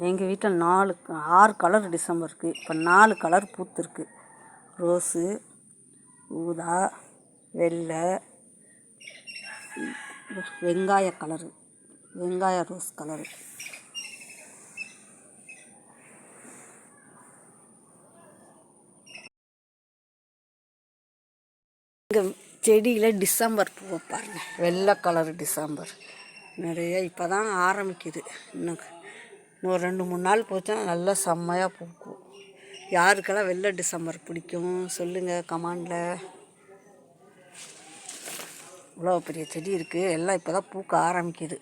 எங்கள் வீட்டில் 6 colour December இருக்குது. இப்போ 4 கலர் பூத்துருக்கு. ரோஸு, ஊதா, வெள்ளை, வெங்காய கலரு, வெங்காய ரோஸ் கலரு. எங்கள் செடியில் டிசம்பர் பூவை பாருங்கள், வெள்ளை கலர் டிசம்பர் நிறைய இப்போ தான் ஆரம்பிக்குது. இன்னும் 2-3 நாள் போச்சுன்னா நல்லா செம்மையாக பூக்கும். யாருக்கெல்லாம் வெள்ளை டிசம்பர் பிடிக்கும் சொல்லுங்கள் கமெண்டில். இவ்வளோ பெரிய செடி இருக்குது, எல்லாம் இப்போ தான் பூக்க ஆரம்பிக்குது.